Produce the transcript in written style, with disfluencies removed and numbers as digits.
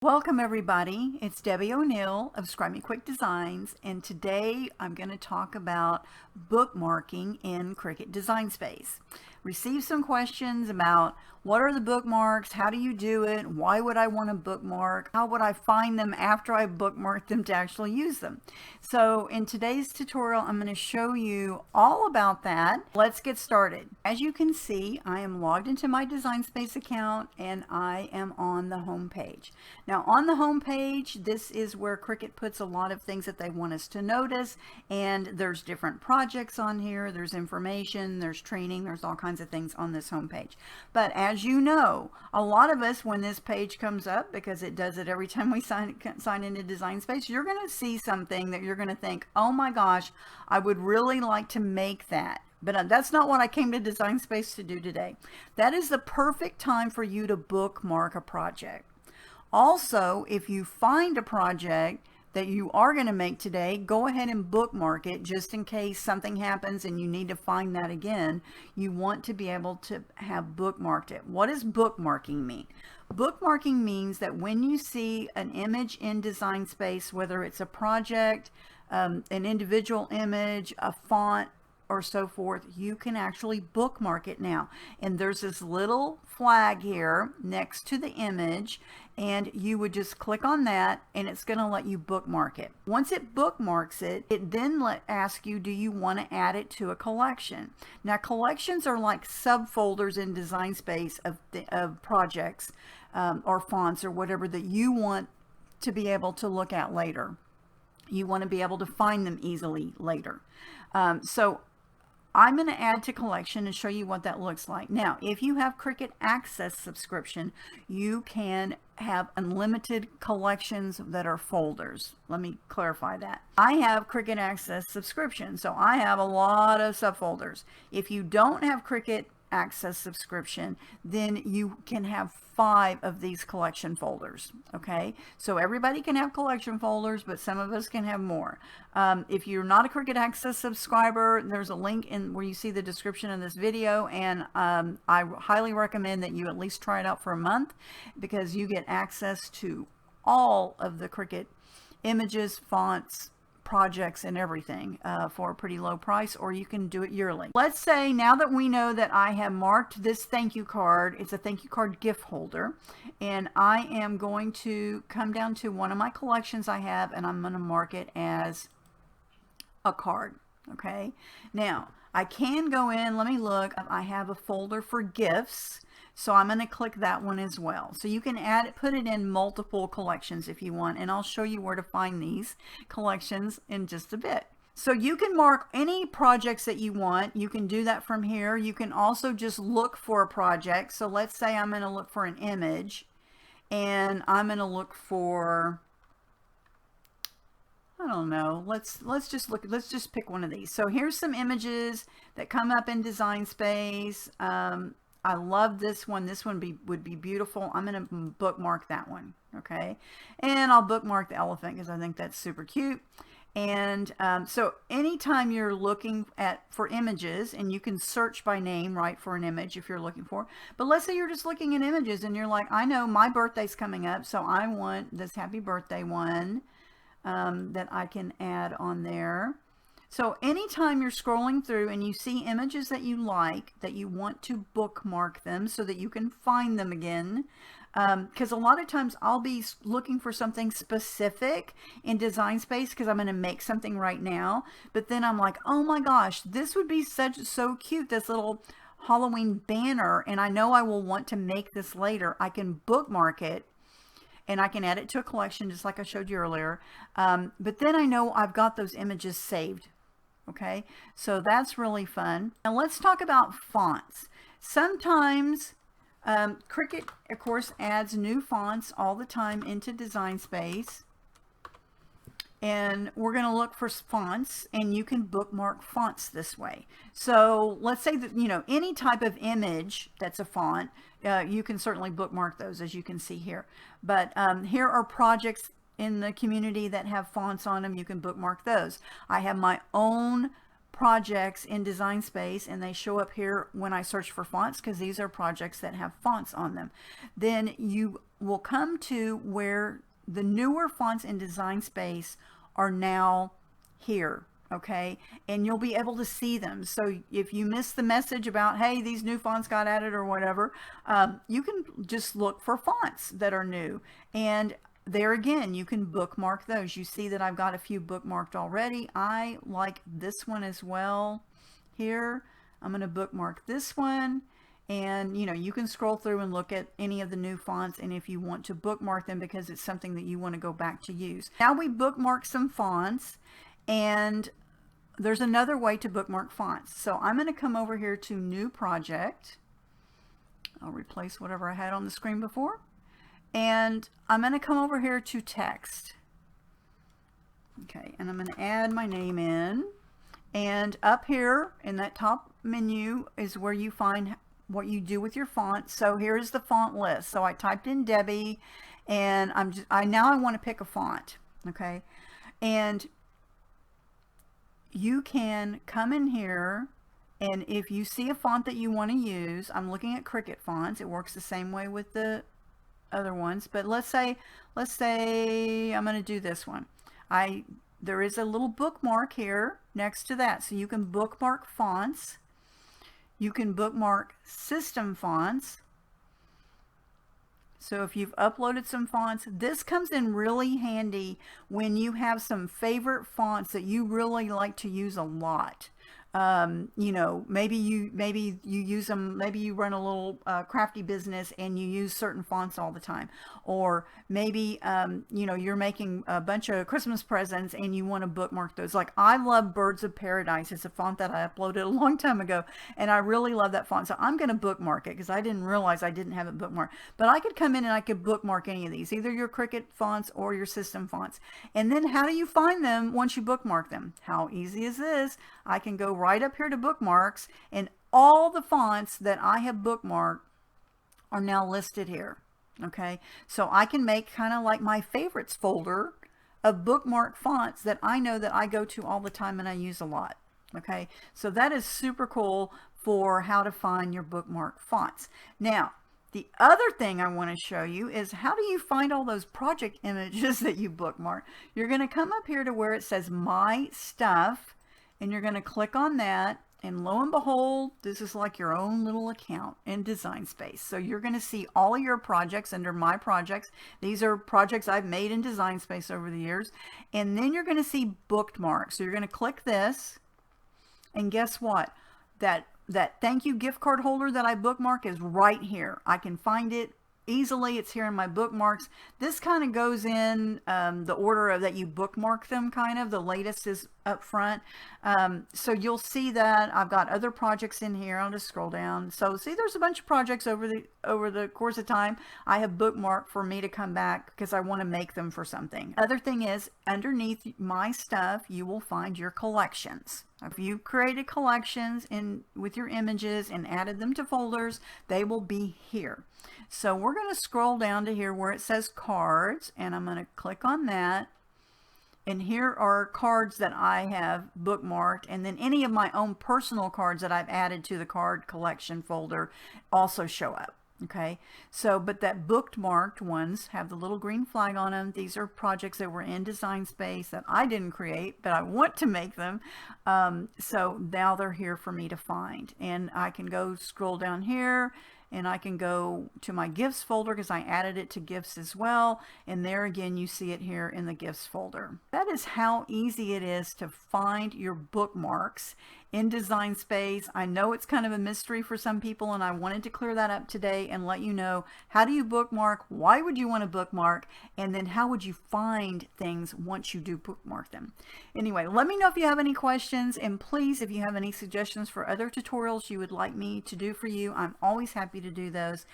Welcome everybody, it's Debbie O'Neill of Scribe Me Quick Designs, and today I'm going to talk about bookmarking in Cricut Design Space. Received some questions about what are the bookmarks, how do you do it, why would I want to bookmark, how would I find them after I bookmark them to actually use them. So in today's tutorial I'm going to show you all about that. Let's get started. As you can see, I am logged into my Design Space account and I am on the home page. Now on the home page, this is where Cricut puts a lot of things that they want us to notice, and there's different projects on here, there's information, there's training, there's all kinds of things on this home page. But as you know, a lot of us, when this page comes up, because it does it every time we sign into Design Space, you're going to see something that you're going to think, oh my gosh, I would really like to make that. But that's not what I came to Design Space to do today. That is the perfect time for you to bookmark a project. Also, if you find a project that you are going to make today, go ahead and bookmark it just in case something happens and you need to find that again. You want to be able to have bookmarked it. What does bookmarking mean? Bookmarking means that when you see an image in Design Space, whether it's a project, an individual image, a font, or so forth, you can actually bookmark it now. And there's this little flag here next to the image, and you would just click on that and it's going to let you bookmark it. Once it bookmarks it, it then asks you, do you want to add it to a collection? Now collections are like subfolders in Design Space of projects or fonts or whatever that you want to be able to look at later. You want to be able to find them easily later. So I'm going to add to collection and show you what that looks like. Now, if you have Cricut Access subscription, you can have unlimited collections that are folders. Let me clarify that. I have Cricut Access subscription, so I have a lot of subfolders. If you don't have Cricut Access subscription, then you can have 5 of these collection folders. Okay, so everybody can have collection folders, but some of us can have more. If you're not a Cricut Access subscriber, there's a link in where you see the description of this video, and I highly recommend that you at least try it out for a month, because you get access to all of the Cricut images, fonts, projects, and everything for a pretty low price, or you can do it yearly. Let's say now that we know that I have marked this thank you card, it's a thank you card gift holder, and I am going to come down to one of my collections I have and I'm going to mark it as a card. Okay, now I can go in, let me look, I have a folder for gifts, so I'm going to click that one as well. So you can put it in multiple collections if you want, and I'll show you where to find these collections in just a bit. So you can mark any projects that you want. You can do that from here. You can also just look for a project. So let's say I'm going to look for an image, and I'm going to look for, I don't know, let's just pick one of these. So here's some images that come up in Design Space. I love this one. This one would be beautiful. I'm going to bookmark that one. Okay, and I'll bookmark the elephant because I think that's super cute. And so anytime you're looking for images, and you can search by name, right, for an image if you're looking for, but let's say you're just looking at images and you're like, I know my birthday's coming up, so I want this happy birthday one that I can add on there. So anytime you're scrolling through and you see images that you like, that you want to bookmark them so that you can find them again, because a lot of times I'll be looking for something specific in Design Space because I'm going to make something right now, but then I'm like, oh my gosh, this would be so cute, this little Halloween banner, and I know I will want to make this later. I can bookmark it and I can add it to a collection just like I showed you earlier, but then I know I've got those images saved. Okay, so that's really fun. Now let's talk about fonts. Sometimes Cricut, of course, adds new fonts all the time into Design Space. And we're going to look for fonts, and you can bookmark fonts this way. So let's say that, you know, any type of image that's a font, you can certainly bookmark those, as you can see here. But here are projects in the community that have fonts on them. You can bookmark those. I have my own projects in Design Space, and they show up here when I search for fonts because these are projects that have fonts on them. Then you we'll come to where the newer fonts in Design Space are now here. Okay, and you'll be able to see them. So if you miss the message about, hey, these new fonts got added or whatever, you can just look for fonts that are new. And there again, you can bookmark those. You see that I've got a few bookmarked already. I like this one as well. Here, I'm going to bookmark this one. And you can scroll through and look at any of the new fonts, and if you want to bookmark them because it's something that you want to go back to use. Now we bookmark some fonts, and there's another way to bookmark fonts. So I'm going to come over here to New Project. I'll replace whatever I had on the screen before. And I'm going to come over here to Text. Okay, and I'm going to add my name in. And up here in that top menu is where you find what you do with your font. So here's the font list. So I typed in Debbie, and now I want to pick a font. Okay, and you can come in here, and if you see a font that you want to use, I'm looking at Cricut fonts. It works the same way with the other ones, but let's say I'm going to do this one. There is a little bookmark here next to that, so you can bookmark fonts. You can bookmark system fonts. So if you've uploaded some fonts, this comes in really handy when you have some favorite fonts that you really like to use a lot. Maybe you use them, maybe you run a little crafty business and you use certain fonts all the time, or maybe you're making a bunch of Christmas presents and you want to bookmark those. Like, I love Birds of Paradise. It's a font that I uploaded a long time ago, and I really love that font, so I'm going to bookmark it because I didn't realize I didn't have it bookmarked. But I could come in and I could bookmark any of these, either your Cricut fonts or your system fonts. And then how do you find them once you bookmark them? How easy is this? I can go right up here to Bookmarks, and all the fonts that I have bookmarked are now listed here. Okay, so I can make kind of like my favorites folder of bookmark fonts that I know that I go to all the time and I use a lot. Okay, so that is super cool for how to find your bookmark fonts. Now, the other thing I want to show you is, how do you find all those project images that you bookmark? You're going to come up here to where it says My Stuff, and you're going to click on that, and lo and behold, this is like your own little account in Design Space. So you're going to see all of your projects under My Projects. These are projects I've made in Design Space over the years. And then you're going to see Bookmarks. So you're going to click this, and guess what? That thank you gift card holder that I bookmark is right here. I can find it easily. It's here in my bookmarks. This kind of goes in the order of that you bookmark them, kind of. The latest is up front. So you'll see that I've got other projects in here. I'll just scroll down. So see, there's a bunch of projects over the course of time I have bookmarked for me to come back because I want to make them for something. Other thing is, underneath My Stuff, you will find your collections. If you created collections with your images and added them to folders, they will be here. So we're going to scroll down to here where it says Cards, and I'm going to click on that. And here are cards that I have bookmarked, and then any of my own personal cards that I've added to the card collection folder also show up. Okay, so but that bookmarked ones have the little green flag on them. These are projects that were in Design Space that I didn't create, but I want to make them. So now they're here for me to find, and I can go scroll down here, and I can go to my gifts folder because I added it to gifts as well, and there again you see it here in the gifts folder. That is how easy it is to find your bookmarks in Design Space. I know it's kind of a mystery for some people, and I wanted to clear that up today and let you know, how do you bookmark, why would you want to bookmark, and then how would you find things once you do bookmark them. Anyway, let me know if you have any questions, and please, if you have any suggestions for other tutorials you would like me to do for you, I'm always happy to do those.